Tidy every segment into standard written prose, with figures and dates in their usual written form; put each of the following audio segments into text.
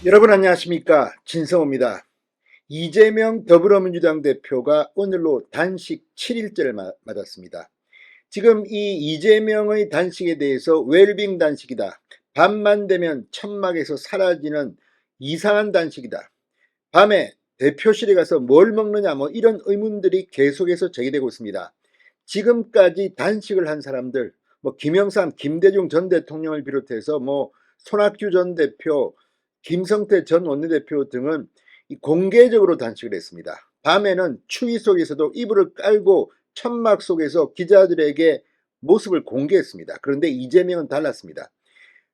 여러분 안녕하십니까, 진성호입니다. 이재명 더불어민주당 대표가 오늘로 단식 7일째를 맞았습니다. 지금 이 이재명의 단식에 대해서 웰빙 단식이다, 밤만 되면 천막에서 사라지는 이상한 단식이다, 밤에 대표실에 가서 뭘 먹느냐, 이런 의문들이 계속해서 제기되고 있습니다. 지금까지 단식을 한 사람들, 김영삼, 김대중 전 대통령을 비롯해서 손학규 전 대표, 김성태 전 원내대표 등은 공개적으로 단식을 했습니다. 밤에는 추위 속에서도 이불을 깔고 천막 속에서 기자들에게 모습을 공개했습니다. 그런데 이재명은 달랐습니다.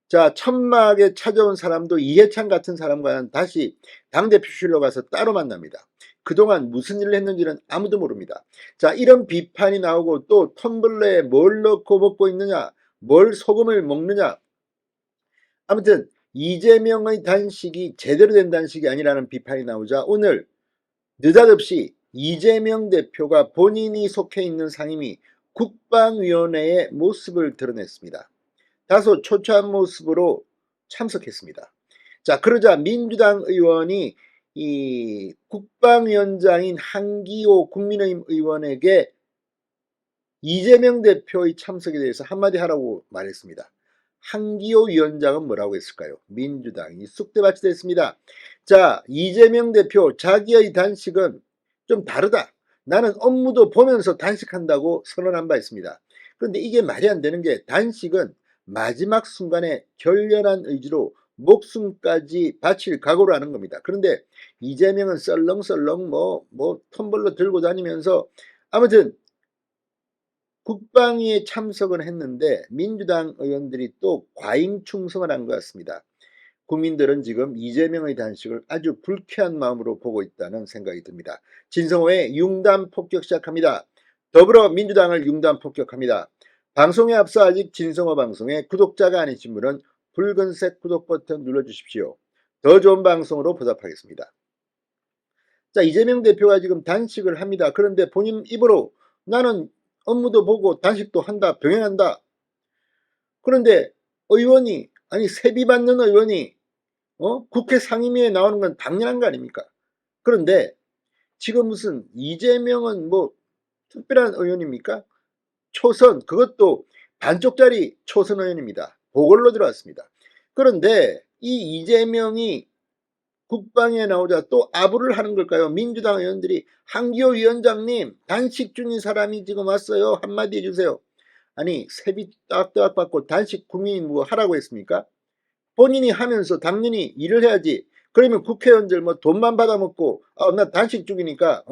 자, 천막에 찾아온 사람도 이해찬 같은 사람과는 다시 당대표실로 가서 따로 만납니다. 그동안 무슨 일을 했는지는 아무도 모릅니다. 자, 이런 비판이 나오고 또 텀블러에 뭘 넣고 먹고 있느냐, 뭘 소금을 먹느냐. 아무튼 이재명의 단식이 제대로 된 단식이 아니라는 비판이 나오자 오늘 느닷없이 이재명 대표가 본인이 속해 있는 상임위 국방위원회의 모습을 드러냈습니다. 다소 초췌한 모습으로 참석했습니다. 자, 그러자 민주당 의원이 이 국방위원장인 한기호 국민의힘 의원에게 이재명 대표의 참석에 대해서 한마디 하라고 말했습니다. 한기호 위원장은 뭐라고 했을까요? 민주당이 쑥대밭이 됐습니다. 자, 이재명 대표, 자기의 단식은 좀 다르다. 나는 업무도 보면서 단식한다고 선언한 바 있습니다. 그런데 이게 말이 안 되는 게, 단식은 마지막 순간에 결연한 의지로 목숨까지 바칠 각오를 하는 겁니다. 그런데 이재명은 썰렁썰렁 텀블러 들고 다니면서 아무튼 국방위에 참석을 했는데 민주당 의원들이 또 과잉 충성을 한 것 같습니다. 국민들은 지금 이재명의 단식을 아주 불쾌한 마음으로 보고 있다는 생각이 듭니다. 진성호의 융단 폭격 시작합니다. 더불어민주당을 융단 폭격합니다. 방송에 앞서 아직 진성호 방송에 구독자가 아니신 분은 붉은색 구독 버튼 눌러주십시오. 더 좋은 방송으로 보답하겠습니다. 자, 이재명 대표가 지금 단식을 합니다. 그런데 본인 입으로 나는 업무도 보고 단식도 한다, 병행한다. 그런데 의원이, 아니 세비 받는 의원이 국회 상임위에 나오는 건 당연한 거 아닙니까? 그런데 지금 무슨 이재명은 특별한 의원입니까? 초선, 그것도 반쪽짜리 초선 의원입니다. 보궐로 들어왔습니다. 그런데 이 이재명이 국방에 나오자 또 아부를 하는 걸까요? 민주당 의원들이 한기호 위원장님, 단식 중인 사람이 지금 왔어요, 한마디 해주세요. 아니, 세비 딱딱 받고 단식 국민이 하라고 했습니까? 본인이 하면서 당연히 일을 해야지. 그러면 국회의원들 돈만 받아먹고 나 단식 중이니까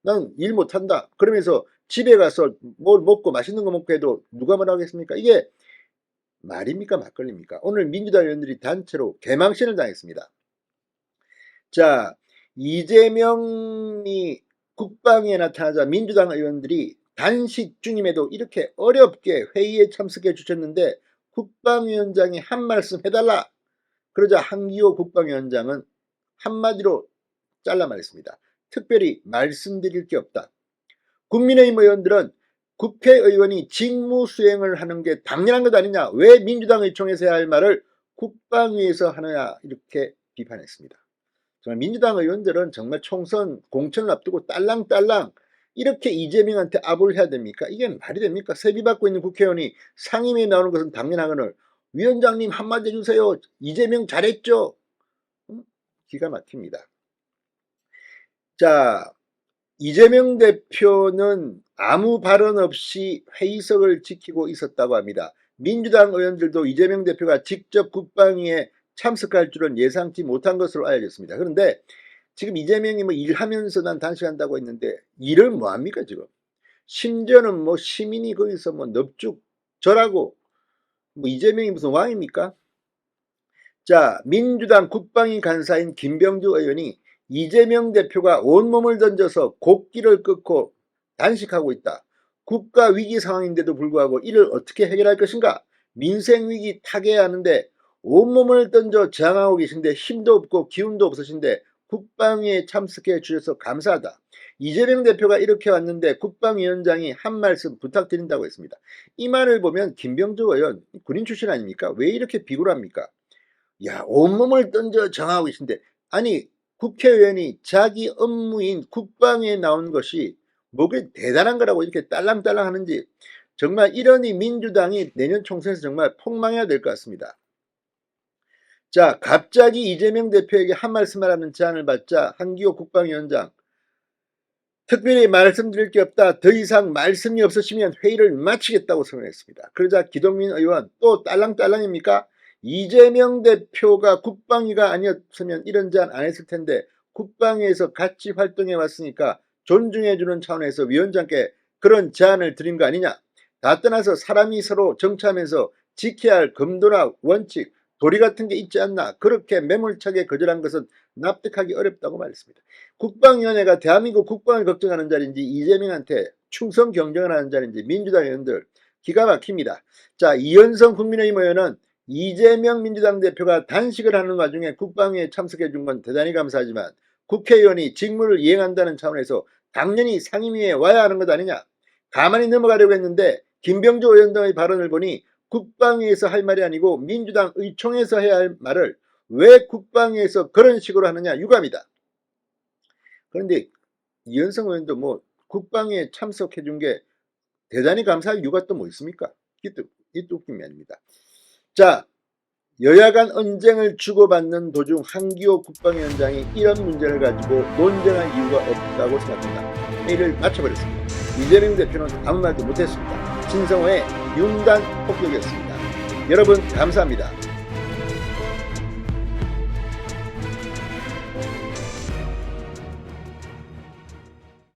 난 일 못한다 그러면서 집에 가서 뭘 먹고 맛있는 거 먹고 해도 누가 뭐라 하겠습니까? 이게 말입니까, 막걸리입니까? 오늘 민주당 의원들이 단체로 개망신을 당했습니다. 자, 이재명이 국방위에 나타나자 민주당 의원들이 단식 중임에도 이렇게 어렵게 회의에 참석해 주셨는데 국방위원장이 한 말씀 해달라. 그러자 한기호 국방위원장은 한마디로 잘라 말했습니다. 특별히 말씀드릴 게 없다. 국민의힘 의원들은 국회의원이 직무 수행을 하는 게 당연한 것 아니냐, 왜 민주당 의총에서 해야 할 말을 국방위에서 하느냐, 이렇게 비판했습니다. 정말 민주당 의원들은 정말 총선 공천을 앞두고 딸랑딸랑 이렇게 이재명한테 아부를 해야 됩니까? 이게 말이 됩니까? 세비 받고 있는 국회의원이 상임위에 나오는 것은 당연하거늘 위원장님 한마디 해주세요, 이재명 잘했죠? 기가 막힙니다. 자, 이재명 대표는 아무 발언 없이 회의석을 지키고 있었다고 합니다. 민주당 의원들도 이재명 대표가 직접 국방위에 참석할 줄은 예상치 못한 것으로 알려졌습니다. 그런데 지금 이재명이 일하면서 난 단식한다고 했는데 일을 뭐합니까 지금? 심지어는 시민이 거기서 넙죽 절하고 이재명이 무슨 왕입니까? 자, 민주당 국방위 간사인 김병주 의원이 이재명 대표가 온몸을 던져서 곡기를 끊고 단식하고 있다. 국가 위기 상황인데도 불구하고 이를 어떻게 해결할 것인가? 민생 위기 타개하는데 온몸을 던져 저항하고 계신데 힘도 없고 기운도 없으신데 국방위에 참석해 주셔서 감사하다. 이재명 대표가 이렇게 왔는데 국방위원장이 한 말씀 부탁드린다고 했습니다. 이 말을 보면 김병주 의원 군인 출신 아닙니까? 왜 이렇게 비굴합니까? 야, 온몸을 던져 정하고 계신데, 아니 국회의원이 자기 업무인 국방에 나온 것이 뭐그 대단한 거라고 이렇게 딸랑딸랑 하는지, 정말 이러니 민주당이 내년 총선에서 정말 폭망해야 될 것 같습니다. 자, 갑자기 이재명 대표에게 한 말씀 하라는 제안을 받자 한기호 국방위원장, 특별히 말씀드릴 게 없다. 더 이상 말씀이 없으시면 회의를 마치겠다고 선언했습니다. 그러자 기동민 의원 또 딸랑딸랑입니까? 이재명 대표가 국방위가 아니었으면 이런 제안 안 했을 텐데 국방위에서 같이 활동해 왔으니까 존중해주는 차원에서 위원장께 그런 제안을 드린 거 아니냐. 다 떠나서 사람이 서로 정치하면서 지켜야 할 금도나 원칙, 도리 같은 게 있지 않나. 그렇게 매몰차게 거절한 것은 납득하기 어렵다고 말했습니다. 국방위원회가 대한민국 국방을 걱정하는 자리인지 이재명한테 충성 경쟁을 하는 자리인지 민주당 의원들 기가 막힙니다. 자, 이현성 국민의힘 의원은 이재명 민주당 대표가 단식을 하는 와중에 국방위에 참석해 준 건 대단히 감사하지만 국회의원이 직무를 이행한다는 차원에서 당연히 상임위에 와야 하는 것 아니냐. 가만히 넘어가려고 했는데 김병조 의원 등의 발언을 보니 국방위에서 할 말이 아니고 민주당 의총에서 해야 할 말을 왜 국방위에서 그런 식으로 하느냐 유감이다. 그런데 이현성 의원도 뭐 국방위에 참석해 준 게 대단히 감사할 이유가 또 뭐 있습니까? 이것도 웃김이 아닙니다. 자, 여야 간 언쟁을 주고받는 도중 한기호 국방위원장이 이런 문제를 가지고 논쟁할 이유가 없다고 생각합니다. 회의를 마쳐버렸습니다. 이재명 대표는 아무 말도 못했습니다. 진성호의 윤단 폭격이었습니다. 여러분 감사합니다.